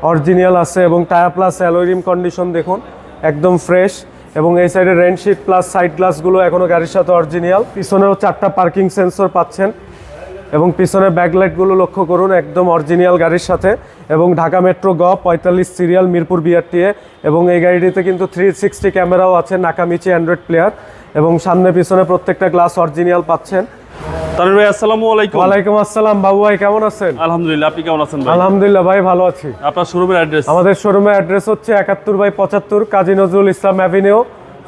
Original আছে এবং tyre plus alloy rim condition দেখুন একদম ফ্রেশ। এবং এই সাইডে রেনশিট প্লাস সাইড গ্লাসগুলো এখনও গাড়ির সাথে অরিজিনাল। পিছনেও 4টা পার্কিং সেন্সর পাচ্ছেন এবং পিছনে ব্যাকলাইটগুলো লক্ষ্য করুন একদম অরিজিনাল গাড়ির সাথে। এবং ঢাকা মেট্রো গ 45 সিরিয়াল মিরপুর বিআরটিএ। এবং এই গাড়িটিতে কিন্তু 360 ক্যামেরাও আছে, নাকামিচি অ্যান্ড্রয়েড প্লেয়ার এবং সামনে পিছনে প্রত্যেকটা গ্লাস অরিজিনাল পাচ্ছেন। তানভীর ভাই আসসালামু আলাইকুম। ওয়ালাইকুম আসসালাম বাবু ভাই, কেমন আছেন? আলহামদুলিল্লাহ, আপনি কেমন আছেন ভাই? আলহামদুলিল্লাহ ভাই, ভালো আছি। আপনার শোরুমের অ্যাড্রেস? আমাদের শোরুমের অ্যাড্রেস হচ্ছে 71/75 Kazi Nazrul Islam avenue,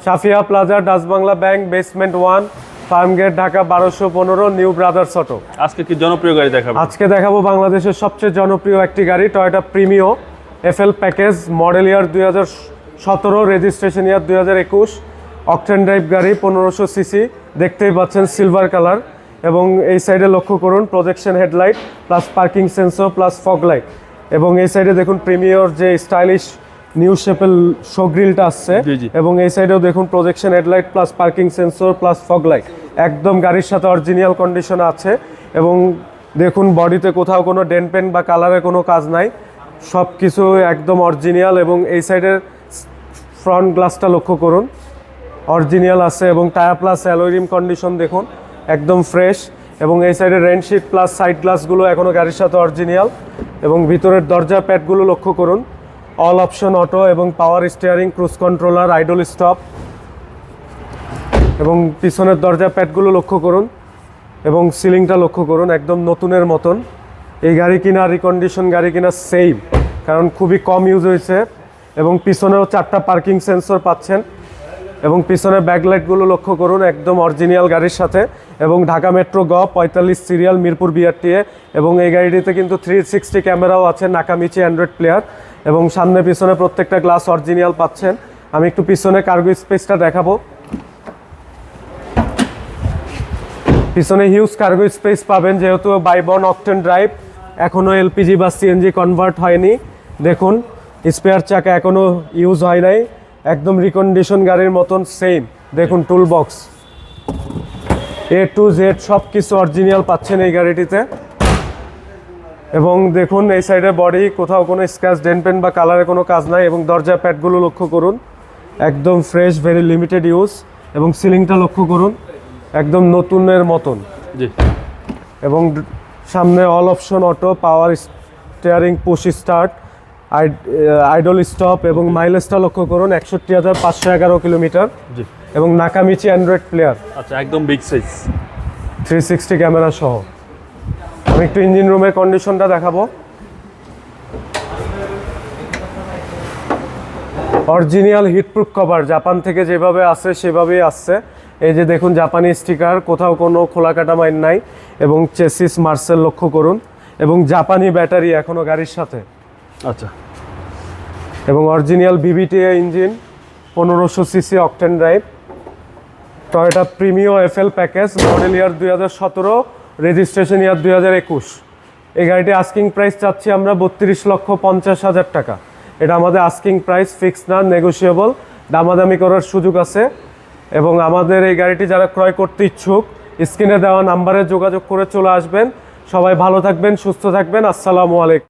Safia plaza, Dutch Bangla bank, basement 1, Farmgate, Dhaka 1215, new brothers auto. আজকে কি জনপ্রিয় গাড়ি দেখাবো? আজকে দেখাবো বাংলাদেশের সবচেয়ে জনপ্রিয় একটি গাড়ি, Toyota Premio FL package, model year 2017, registration year 2021, octane drive গাড়ি, 1500 সিসি। দেখতেই পাচ্ছেন সিলভার কালার। এবং এই সাইডে লক্ষ্য করুন projection headlight plus parking sensor plus fog light. এবং এই সাইডে দেখুন প্রিমিয়র যে স্টাইলিশ নিউ শেপের শো গ্রিলটা আসছে। এবং এই সাইডেও দেখুন projection headlight plus parking sensor plus fog light, একদম গাড়ির সাথে অরিজিনাল কন্ডিশনে আছে। এবং দেখুন বডিতে কোথাও কোনো ডেন্ট পেন্ট বা কালারে কোনো কাজ নাই, সব কিছু একদম অরিজিনাল। এবং এই সাইডের ফ্রন্ট গ্লাসটা লক্ষ্য করুন অরিজিনাল আছে এবং tyre plus alloy rim condition দেখুন একদম ফ্রেশ। এবং এই সাইডে রেনশিট প্লাস সাইড গ্লাসগুলো এখনও গাড়ির সাথে অরিজিনাল। এবং ভিতরের দরজা প্যাডগুলো লক্ষ্য করুন অল অপশন অটো এবং power steering, cruise controller, idle stop. এবং পিছনের দরজা প্যাডগুলো লক্ষ্য করুন এবং সিলিংটা লক্ষ্য করুন একদম নতুনের মতন। এই গাড়ি কিনা রিকন্ডিশন গাড়ি কিনা সেম, কারণ খুবই কম ইউজ হয়েছে। এবং পিছনেও 4টা পার্কিং সেন্সর পাচ্ছেন এবং পিছনে ব্যাকলাইটগুলো লক্ষ্য করুন একদম অরিজিনাল গাড়ির সাথে। এবং ঢাকা মেট্রো গ 45 সিরিয়াল মিরপুর বিআরটিএ। এবং এই গাড়িটিতে কিন্তু 360 ক্যামেরাও আছে, নাকামিচি অ্যান্ড্রয়েড প্লেয়ার এবং সামনে পিছনে প্রত্যেকটা গ্লাস অরিজিনাল পাচ্ছেন। আমি একটু পিছনে কার্গো স্পেসটা দেখাবো। পিছনে হিউজ কার্গো স্পেস পাবেন, যেহেতু বাইবন অকটেন ড্রাইভ, এখনও এলপিজি বা সিএনজি কনভার্ট হয়নি। দেখুন স্পেয়ার চাকা এখনও ইউজ হয় নাই, একদম রিকন্ডিশন গাড়ির মতন সেম। দেখুন tool box A to Z সব কিছু অরিজিনাল পাচ্ছেন এই গাড়িটিতে। এবং দেখুন এই সাইডে বডি কোথাও কোনো স্ক্র্যাচ ডেন্ট পেন্ট বা কালারে কোনো কাজ নাই। এবং দরজা প্যাডগুলো লক্ষ্য করুন একদম ফ্রেশ, ভেরি লিমিটেড ইউজ। এবং সিলিংটা লক্ষ্য করুন একদম নতুনের মতন। জি। এবং সামনে all option auto, power steering, push start, idol stop. এবং মাইলেজটা লক্ষ্য করুন 61,511 কিলোমিটার। জি। এবং নাকামিচি অ্যান্ড্রয়েড প্লেয়ার, আচ্ছা, একদম বিগ সাইজ, 360 ক্যামেরা সহ। আমি একটু ইঞ্জিন রুমের কন্ডিশনটা দেখাবো। অরিজিনাল হিটপ্রুফ কভার, জাপান থেকে যেভাবে আসে সেভাবেই আসছে। এই যে দেখুন জাপানি স্টিকার, কোথাও কোনো খোলা কাটা মাইন নাই। এবং চেসিস মার্সেল লক্ষ্য করুন এবং জাপানি ব্যাটারি এখনও গাড়ির সাথে। আচ্ছা। এবং original VVTA engine, 1500 CC octane drive, Toyota Premio FL package, model year 2017, registration year 2021। এই গাড়িটি আস্কিং প্রাইস চাচ্ছি আমরা 32,50,000 টাকা। এটা আমাদের আস্কিং প্রাইস, ফিক্স না, নেগোশিয়েবল, দামাদামি করার সুযোগ আছে। এবং আমাদের এই গাড়িটি যারা ক্রয় করতে ইচ্ছুক স্ক্রিনে দেওয়া নাম্বারে যোগাযোগ করে চলে আসবেন। সবাই ভালো থাকবেন, সুস্থ থাকবেন। আসসালামু আলাইকুম।